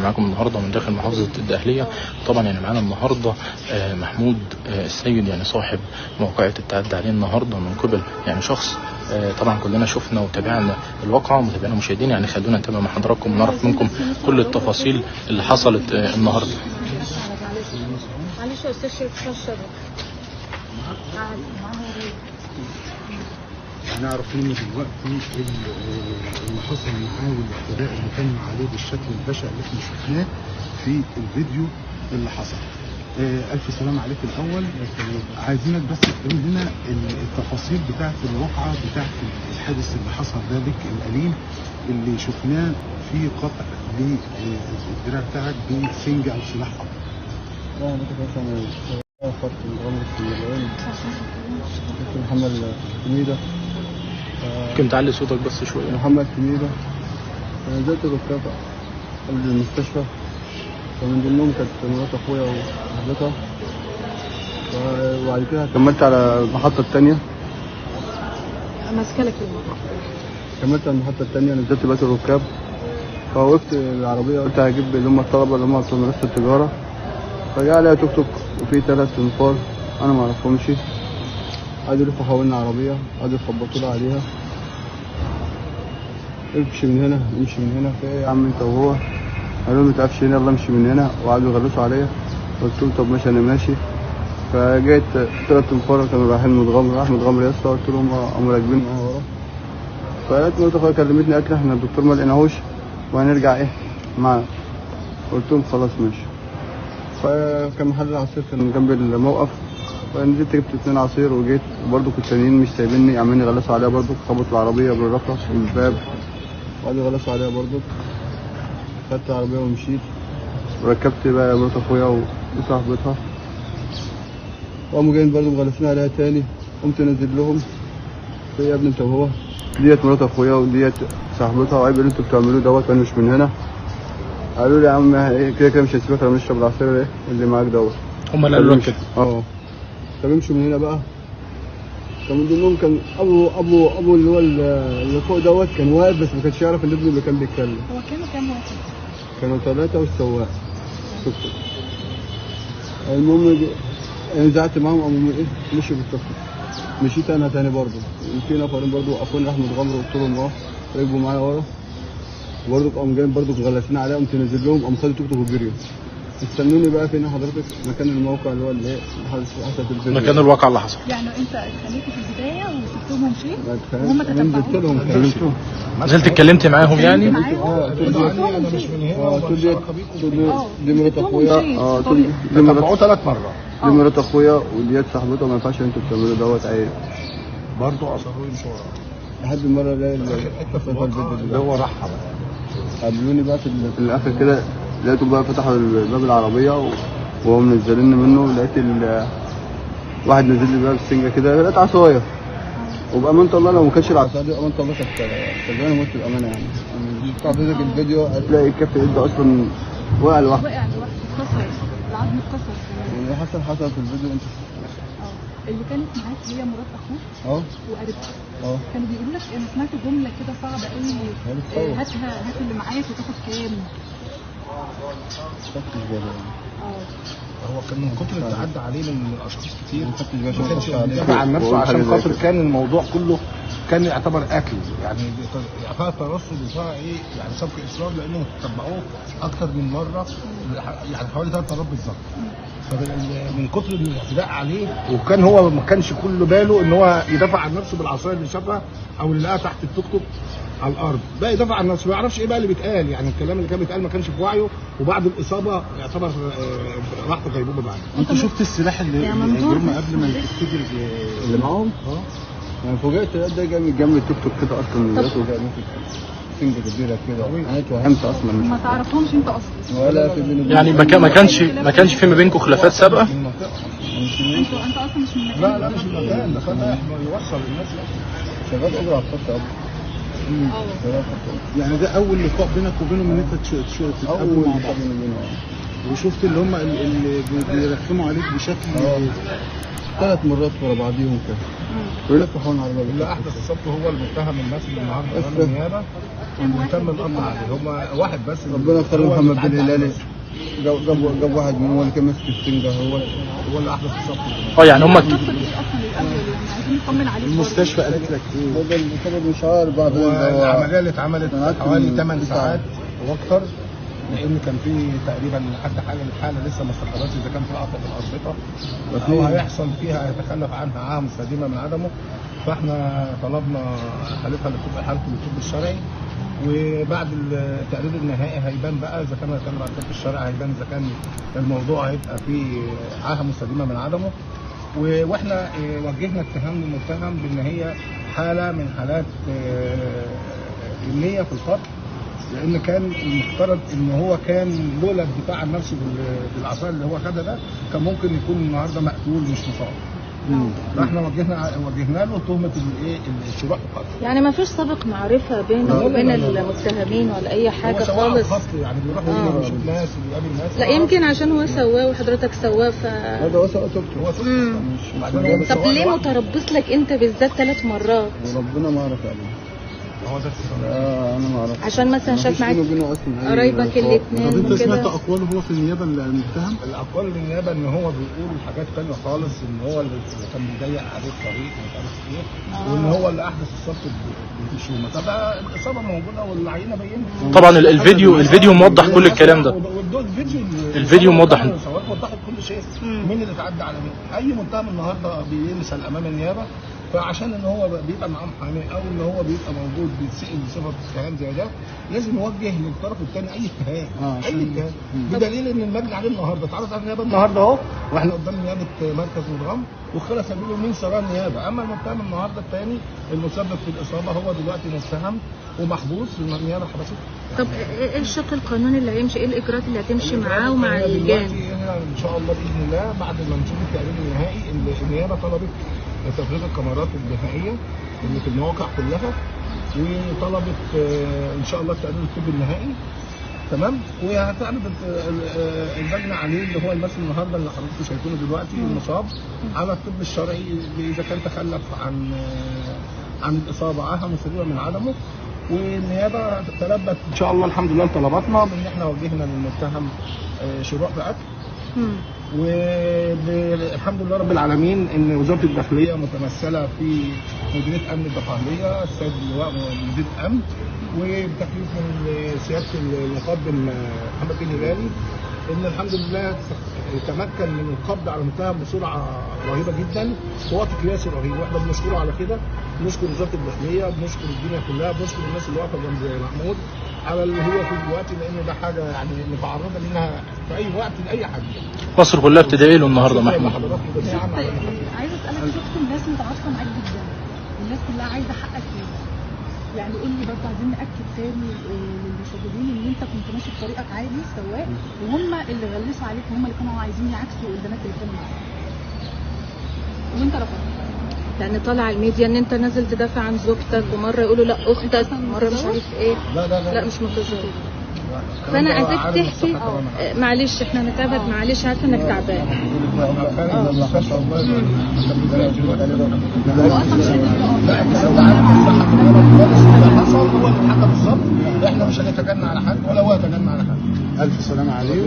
معاكم النهارده من داخل محافظه الدقهليه. طبعا يعني معانا النهارده محمود السيد، يعني صاحب موقعة التعدي عليه النهارده من قبل يعني شخص. طبعا كلنا شفنا وتابعنا الواقعه ومتابعنا مشاهدين، يعني خلونا نتابع مع حضراتكم ونعرف منكم كل التفاصيل اللي حصلت النهارده. معلش يا استاذ شريف خشب احنا عارفين دلوقتي اللي حصل معاه والاعتداء اللي كان عليه بالشكل البشع اللي احنا شفناه في الفيديو اللي حصل. الف سلام عليك. الاول عايزينك بس تقول لنا التفاصيل بتاعه الواقعه بتاعه الحادث اللي حصل ده بك الاليم اللي شفناه في قطع للدراع بتاعك بسنج او سلاح ابيض. لا انا كنت مثلا خط الغمر في الليل كنت محمد حميده. ممكن تعلي صوتك بس شويه؟ محمد حميده. نزلت الركاب قبل المستشفى، ومن ضمنهم كانت مرات اخويا وصاحبتها، وبعد كده كملت على المحطه الثانيه. ماسكه لك الموضوع. كملت على المحطه الثانيه، نزلت بيت الركاب، فوقفت العربيه قلت هجيب اللي هم الطلبه اللي هم بتوع مدرسه التجاره، فجاء عليها توك توك وفي 3 انفار انا ما اعرفهمش، قعدوا يلفوا حوالين العربيه، قعدوا يخبطوا لها عليها، امشي من هنا امشي من هنا، في ايه يا عم انت وهو؟ قالوا لي ما تقفش هنا يلا امشي من هنا، وقعدوا يغلسوا عليا. قلت لهم طب ماشي انا ماشي. فجيت 3 انفار كانوا رايحين متغمر، راح متغمر يا اسطى، قلت لهم قاموا راكبين معايا ورا. فلقيت مرات اخويا كلمتني قالت لي احنا الدكتور ما لقيناهوش وهنرجع ايه معاه. قلت لهم خلاص ماشي. فكان محل العصير كان جنب الموقف، فنزلت جبت 2 عصير وجيت، وبرضه كنت تانيين مش سايبيني عمالين يغلسوا عليها برضه، خبطوا العربيه بالرفرة والباب وقعدوا يغلسوا عليها برضه. خدت العربيه ومشيت، وركبت بقى مرات اخويا وصاحبتها، وقاموا جايين برضه مغلسين عليها تاني. قمت نازل لهم، في يا ابني انت وهو؟ ديت مرات اخويا وديت صاحبتها، وعيب اللي انتوا بتعملوه دوت وانا مش من هنا. قالوا لي يا عم كده كده مش هسيبك لما نشرب العصير ايه اللي معاك دوت. هم اللي قالوا لك كده؟ طب امشوا من هنا بقى. كان من ضمنهم كان ابو اللي هو اللي فوق دوت كان واقف، بس ما كانش يعرف ان ابنه اللي كان بيتكلم. هو كام واحد؟ كانوا 3 والسواق. المهم نزعت معاهم، قاموا ايه مشوا بالتوك. مشيت انا تاني برضه، في نفرين برضه وقفوني احمد غمر وقلت لهم ركبوا معايا ورا، وبرضه قاموا جايين برضه مغلسين عليا، قمت نازل لهم، قاموا خدوا توك توك وجريوا. استنوني بقى فين حضرتك؟ مكان الموقع اللي هو اللي حصلت الفيديو، مكان الواقع اللي حصل. يعني انت اتخانقت في البدايه وسبتهم ومشيت وهم تتبعوك؟ كلمتهم؟ نزلت اتكلمت معاهم يعني؟ انا مش من هنا. دي مرات اخويا. دي تبعوه 3 مرات. دي مرات اخويا وديت صاحبته، ما ينفعش انتوا بتعملوا دوت عيب. برضه اصروا يمشوا ورا لحد المره اللي هو راحها. قابلوني بقى في الاخر كده، لقيتهم بقى فتحوا باب العربيه وهم منزليني منه، لقيت واحد نزل لي بقى بالسنجه كده، لقيت عصايه. وبامانه الله لو ما كانش العصايه دي بامانه الله كانت سجانه موت بالامانه يعني. بتاع حضرتك الفيديو هتلاقي كف ايد اصلا وقع لوحده. اتكسر، العظم اتكسر. اللي حصل في الفيديو انت اللي كانت معاك هي مرات اخوك وقريبتك. كانوا بيقولوا لك انا سمعت جمله كده صعبه قوي، هات اللي معاك وتاخد كام. هو كان من كتر التعدي عليه من اشخاص كتير ما كانش بيدافع عن نفسه، عشان خاطر كان الموضوع كله كان يعتبر قتل، يعني فيها ترصد وفيها ايه يعني سبق اصرار، لانه تتبعوه اكتر من مره، يعني حوالي 3 مرات بالظبط. من كتر الاعتداء عليه، وكان هو ما كانش كل باله ان هو يدافع عن نفسه بالعصايه اللي شافها او اللي لقاها تحت التوك توك على الارض، بقى يدافع عن نفسه، ما يعرفش ايه بقى اللي بيتقال، يعني الكلام اللي كان بيتقال ما كانش في وعيه، وبعد الاصابه يعتبر راح في غيبوبه بعد. انت شفت السلاح اللي هم قبل ما تفتكر اللي معاهم؟ انا فوجئت ده جاي من جنب التوك توك كده اصلا، لقيته جاي سنجه كبيره كده، انا اتوهمت اصلا. ما تعرفهمش انت اصلا ولا في بيني يعني ما كانش في ما بينكم خلافات سابقه؟ انت اصلا مش من المكان. لا مش من المكان ده، خلينا احنا يوصل الناس. شغال اجر على الخط يعني ده اول لقاء بينك وبينهم ان انت تتقابلوا مع بعض، وشفت اللي هم اللي بيرخموا عليك بشكل 3 مرات ورا بعضيهم كده. ويلفوا على اللي احدث الصف هو المتهم المثل النهارده امام النيابه، واللي تم القبض عليه هم واحد بس. ربنا يخلي محمد بن هلال، جاب واحد منهم هو اللي كان ماسك السنجه، هو اللي احدث الصف. يعني هم المستشفى قالت لك ايه؟ السبب مش عارف. بعد العمليه اللي اتعملت حوالي 8 ساعات واكثر، لان كان في تقريبا لحد الحاله لسه ما استقرتش اذا كان في عطل في الاربطه او هيحصل فيها يتخلف عنها عاهه مستديمه من عدمه. فاحنا طلبنا حالتها حالته للطب الشرعي، وبعد التقرير النهائي هيبان بقى اذا كان هيتكلم عن الطب الشرعي، هيبان اذا كان الموضوع هيبقى فيه عاهه مستديمه من عدمه. واحنا وجهنا اتهام للمتهم بان هي حاله من حالات النيه في القتل، لان كان المفترض ان هو كان لولا الدفاع عن نفسه بالعصايه اللي هو خدها ده كان ممكن يكون النهارده مقتول مش مصاب. فاحنا وجهنا له تهمه الشروع في القتل. يعني ما فيش سابق معرفه بينه وبين المتهمين ولا اي حاجه خالص. يعني بيروح يشوف ناس ويقابل ناس. لا يمكن عشان هو سواه وحضرتك سواه هذا هو سوته. طب ليه متربص لك انت بالذات 3 مرات؟ وربنا ما عرف عليه. هو ده انا ما اعرف. عشان مثلا شاف معاك قرايبك الاثنين. طب انت سمعت اقواله هو في النيابه المتهم؟ الاقوال النيابه ان هو بيقول حاجات ثانيه خالص، ان هو اللي كان بيضيق عليه الطريق ومش عارف ايه، وان هو اللي احدث الصف بالخشومه. طب الاصابه موجوده والعينه بينها. طبعا الفيديو موضح كل الكلام ده. الفيديو موضح كل شيء. مين اللي اتعدى على مين؟ اي متهم النهارده بيمثل امام النيابه، فعشان ان هو بيبقى معاه محامي او ان هو بيبقى موجود بيتسال بصفه كلام زي ده، لازم يوجه للطرف الثاني اي اتهام. اي اتهام بدليل ان المجني عليه النهارده اتعرض على النيابه النهارده اهو، واحنا قدام نيابه مركز مدغم وخلى سبيله من سراء النيابه. اما المتهم النهارده الثاني المسبب في الاصابه هو دلوقتي متهم ومحبوس، النيابه حبسته. طب ايه الشق القانوني اللي هيمشي؟ ايه الاجراءات اللي هتمشي معاه ومع اللجان؟ ان شاء الله باذن الله بعد ما نشوف التقرير النهائي النيابه طلبت تفريغ الكاميرات النهائيه اللي في المواقع كلها، وطلبت ان شاء الله التقرير الطبي النهائي. تمام. وهتعرض اللجنه عليه اللي هو المثل النهارده اللي حضراتكم شايفينه دلوقتي المصاب على الطب الشرعي اذا كان تخلف عن الاصابه عاهه مستديمه من عدمه. والنيابه تلبت ان شاء الله الحمد لله طلباتنا بان احنا وجهنا للمتهم شروع في قتل. والحمد لله رب العالمين ان وزاره الداخليه متمثله في مديريه امن الدقهليه السيد اللواء مدير امن، وبتكليف من سياده المقدم محمد بن هلالي، ان الحمد لله تمكن من القبض على المتهم بسرعه رهيبه جدا ووقت قياسي رهيب، واحنا بنشكره على كده. بنشكر وزاره الداخليه، بنشكر الدنيا كلها، بنشكر الناس اللي واقفه جنب محمود على اللي هو في دلوقتي، لان ده حاجه يعني متعرضه لنا في اي وقت لاي حد. مصر كلها بتدعي له النهارده محمود. عايزه اسالك، شفت الناس متعاطفه معاك جدا، الناس كلها عايزه حقك فيه. يعني قول لي برضه، عايزين ناكد تاني للمشاهدين ان انت كنت ماشي في طريقك عادي سواق، وهم اللي غلسوا عليك وهم اللي كانوا عايزين يعكسوا البنات اللي كانوا معاك وانت رفضت. لان طالع الميديا ان انت نازل تدافع عن زوجتك، ومره يقولوا لا اختك، مره مش عارف ايه. لا مش متزوج. فانا عايزاك تحكي. معلش احنا هنتعبك، معلش عارفه انك تعبان. احنا مش هنتجنى على حد ولا هو يتجنى على حد. الف سلامه عليه.